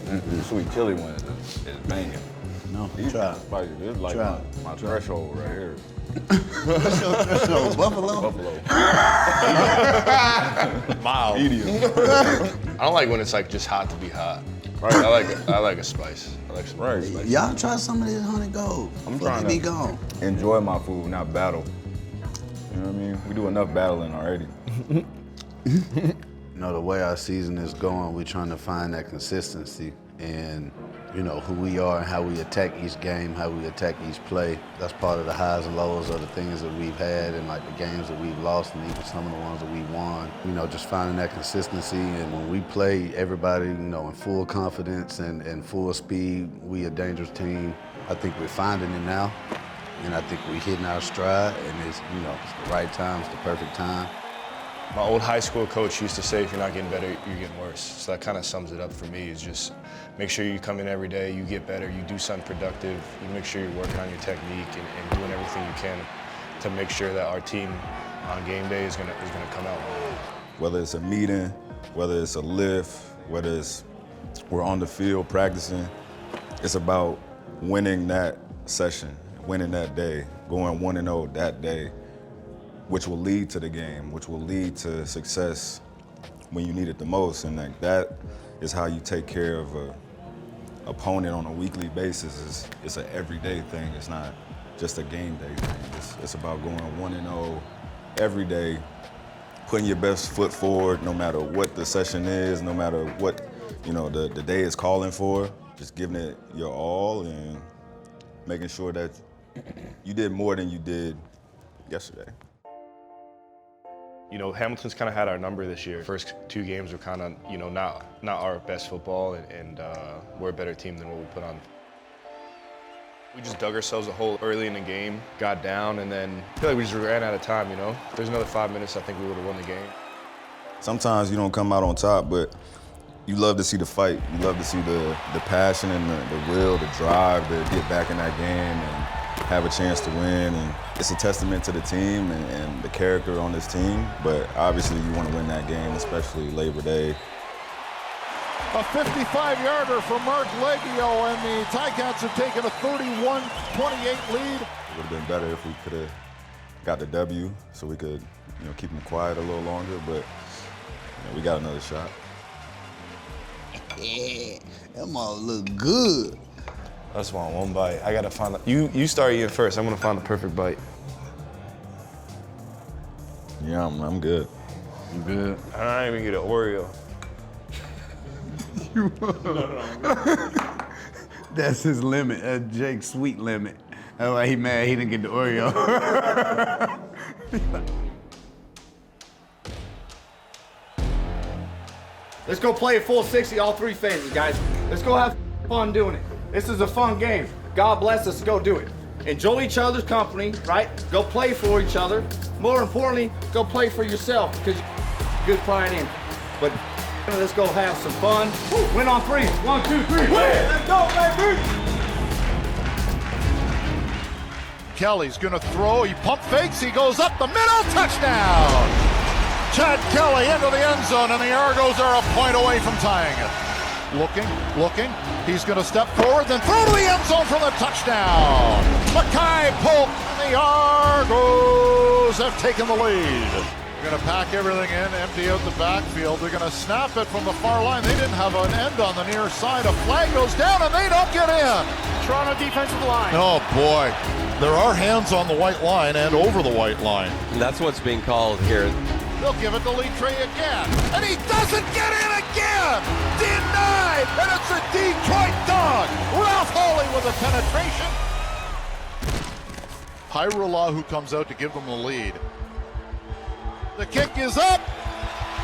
The sweet chili one is banging. No, These try. spicy. This is like my threshold right here. Buffalo? Buffalo. Mild. Medium. I don't like when it's like just hot to be hot. Right. I like a spice. I like some spice. Y'all try some of this honey gold. I'm trying to be to gone. enjoy my food, not battle. You know what I mean? We do enough battling already. You know, the way our season is going, we're trying to find that consistency and, you know, who we are and how we attack each game, how we attack each play. That's part of the highs and lows of the things that we've had and like the games that we've lost and even some of the ones that we won. You know, just finding that consistency, and when we play everybody, you know, in full confidence and full speed, we a dangerous team. I think we're finding it now, and I think we're hitting our stride, and it's, you know, it's the right time, it's the perfect time. My old high school coach used to say, if you're not getting better, you're getting worse. So that kind of sums it up for me, is just make sure you come in every day, you get better, you do something productive, you make sure you're working on your technique and doing everything you can to make sure that our team on game day is gonna come out. Whether it's a meeting, whether it's a lift, whether it's we're on the field practicing, it's about winning that session, winning that day, going 1-0 that day, which will lead to the game, which will lead to success when you need it the most. And like that is how you take care of a opponent on a weekly basis. It's an everyday thing. It's not just a game day thing. It's about going 1-0 every day, putting your best foot forward, no matter what the session is, no matter what, you know, the day is calling for. Just giving it your all and making sure that you did more than you did yesterday. You know, Hamilton's kind of had our number this year. First two games were kind of, you know, not our best football, and we're a better team than what we put on. We just dug ourselves a hole early in the game, got down, and then I feel like we just ran out of time, you know? If there's another 5 minutes, I think we would have won the game. Sometimes you don't come out on top, but you love to see the fight. You love to see the passion and the will, the drive to get back in that game and have a chance to win. And it's a testament to the team and the character on this team, but obviously you want to win that game, especially Labor Day. A 55-yarder for Mark Leggio, and the Ticats have taken a 31-28 lead. It would have been better if we could have got the W so we could, you know, keep them quiet a little longer, but you know, we got another shot. Yeah, that mall look good. I just want one bite. I gotta find you start eating first. I'm gonna find the perfect bite. Yeah, I'm good. You good? I don't even get an Oreo. That's his limit. That's Jake's sweet limit. That's why he mad he didn't get the Oreo. Let's go play a full 60, all three phases, guys. Let's go have fun doing it. This is a fun game. God bless us to go do it. Enjoy each other's company, right? Go play for each other. More importantly, go play for yourself, because good pride in it. But let's go have some fun. Woo, win on three. 1, 2, 3. Win! Let's go, baby! Kelly's gonna throw, he pump fakes, he goes up the middle, touchdown! Chad Kelly into the end zone, and the Argos are a point away from tying it. Looking, he's gonna step forward, then throw to the end zone for the touchdown! Mackay Polk, and the Argos have taken the lead. They're gonna pack everything in, empty out the backfield. They're gonna snap it from the far line. They didn't have an end on the near side. A flag goes down, and they don't get in. Toronto defensive line. Oh boy, there are hands on the white line and over the white line. That's what's being called here. They'll give it to Litre again, and he doesn't get in again! Denied, and it's a Detroit dog! Ralph Hawley with a penetration. Hyrule, who comes out to give them the lead. The kick is up.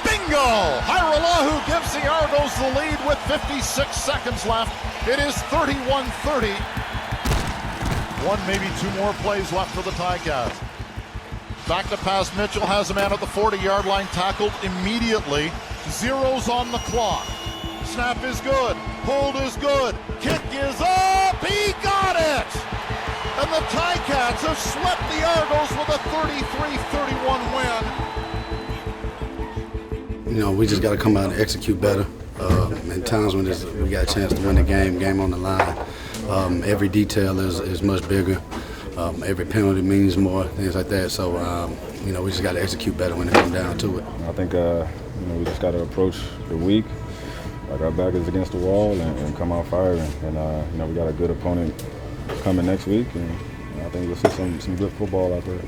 Bingo! Hyrule, who gives the Argos the lead with 56 seconds left. It is 31-30. One, maybe two more plays left for the Ticats. Back to pass, Mitchell has a man at the 40-yard line, tackled immediately. Zeros on the clock. Snap is good, hold is good, kick is up, he got it! And the Ticats have swept the Argos with a 33-31 win. we just got to come out and execute better. In times when we got a chance to win the game on the line, every detail is much bigger. Every penalty means more, things like that. So, we just got to execute better when it comes down to it. I think, we just got to approach the week like our back is against the wall and come out firing. And we got a good opponent coming next week, and I think we'll see some good football out there.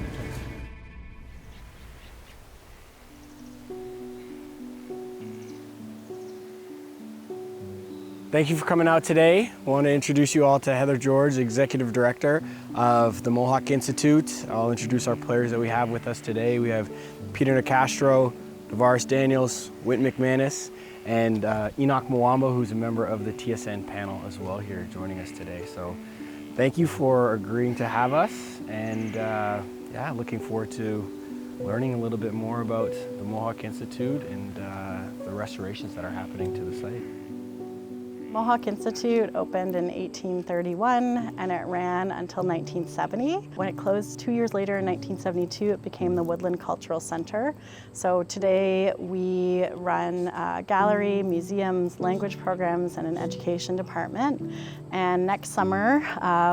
Thank you for coming out today. I want to introduce you all to Heather George, Executive Director of the Mohawk Institute. I'll introduce our players that we have with us today. We have Peter Nicastro, DaVaris Daniels, Wynton McManis, and Enoch Mwamba, who's a member of the TSN panel as well here joining us today. So thank you for agreeing to have us, and looking forward to learning a little bit more about the Mohawk Institute and the restorations that are happening to the site. Mohawk Institute opened in 1831 and it ran until 1970. When it closed 2 years later in 1972, it became the Woodland Cultural Centre. So today we run a gallery, museums, language programs, and an education department. And next summer,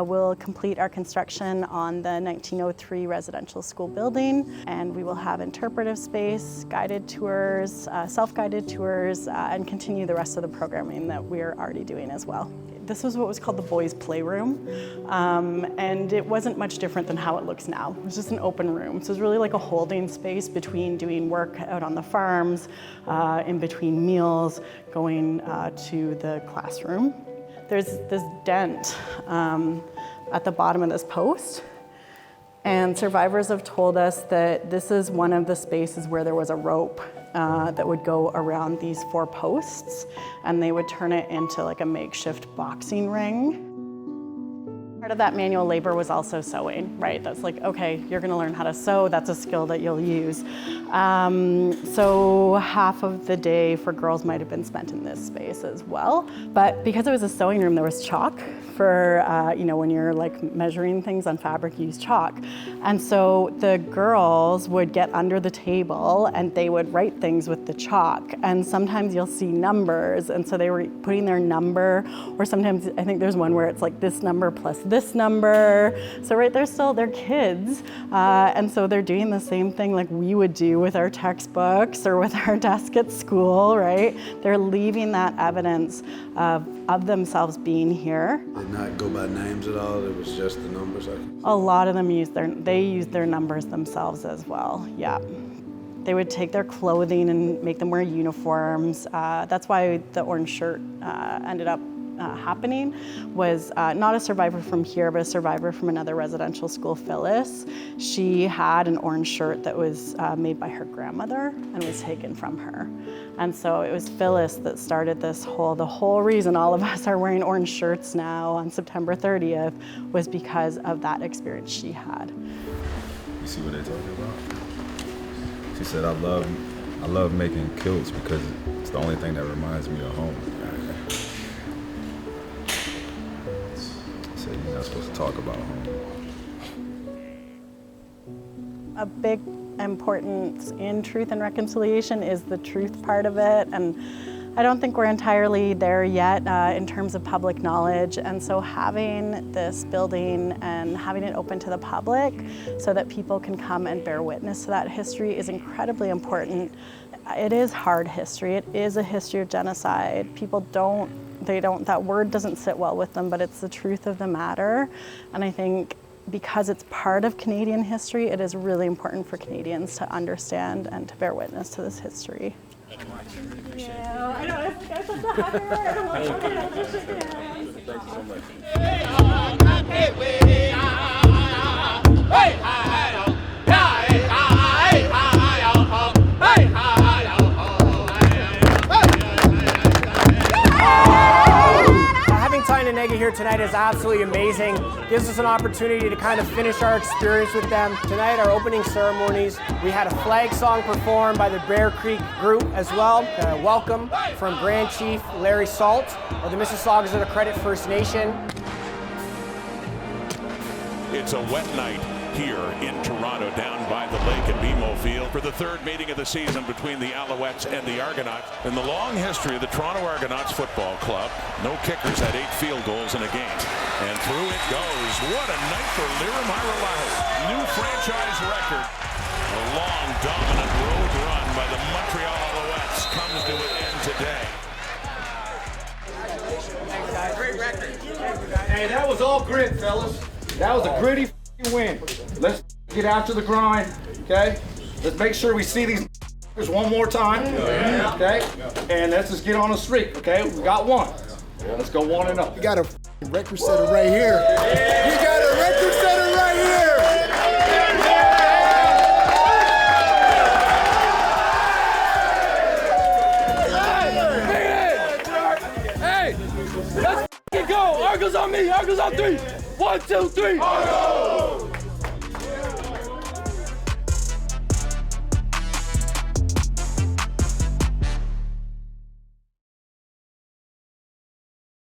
we'll complete our construction on the 1903 residential school building, and we will have interpretive space, guided tours, self-guided tours, and continue the rest of the programming that we're already doing as well. This was what was called the boys' playroom, and it wasn't much different than how it looks now. It was just an open room, so it was really like a holding space between doing work out on the farms, in between meals, going to the classroom. There's this dent at the bottom of this post, and survivors have told us that this is one of the spaces where there was a rope that would go around these 4 posts, and they would turn it into like a makeshift boxing ring. Part of that manual labor was also sewing, right? That's like, okay, you're gonna learn how to sew, that's a skill that you'll use. So half of the day for girls might have been spent in this space as well. But because it was a sewing room, there was chalk for, when you're like measuring things on fabric, you use chalk. And so the girls would get under the table and they would write things with the chalk. And sometimes you'll see numbers. And so they were putting their number, or sometimes I think there's one where it's like this number plus this number. So right, they're kids. And so they're doing the same thing like we would do with our textbooks or with our desk at school, right? They're leaving that evidence of themselves being here. Did not go by names at all, it was just the numbers? A lot of them used their numbers themselves as well, yeah. They would take their clothing and make them wear uniforms. That's why the orange shirt ended up happening, was not a survivor from here, but a survivor from another residential school, Phyllis. She had an orange shirt that was made by her grandmother and was taken from her. And so it was Phyllis that started the whole reason all of us are wearing orange shirts now on September 30th was because of that experience she had. You see what they're talking about? She said, I love making kilts because it's the only thing that reminds me of home. So you're not supposed to talk about home. A big importance in truth and reconciliation is the truth part of it, and I don't think we're entirely there yet in terms of public knowledge, and so having this building and having it open to the public so that people can come and bear witness to that history is incredibly important. It is hard history. It is a history of genocide. People that word doesn't sit well with them, but it's the truth of the matter, and I think because it's part of Canadian history, it is really important for Canadians to understand and to bear witness to this history. Yeah, I know, it's such a hugger. Thank you so much. Having Ty and Nega here tonight is absolutely amazing. Gives us an opportunity to kind of finish our experience with them. Tonight, our opening ceremonies, we had a flag song performed by the Bear Creek group as well. Welcome from Grand Chief Larry Salt of the Mississaugas of the Credit First Nation. It's a wet night here in Toronto, down by the lake at BMO field for the third meeting of the season between the Alouettes and the Argonauts. In the long history of the Toronto Argonauts Football Club, no kickers had 8 field goals in a game. And through it goes. What a night for Lirim Hajrullahu. New franchise record. A long, dominant road run by the Montreal Alouettes comes to an end today. Great record. Hey, that was all grit, fellas. That was a gritty win. Let's get after the grind, okay? Let's make sure we see these one more time, okay? And let's just get on a streak, okay? We got one. Let's go 1-0. You got a record setter right here. You got a record setter right here. Hey, let's go. Argos on me. Argos on 3. 1, 2, 3. Argos!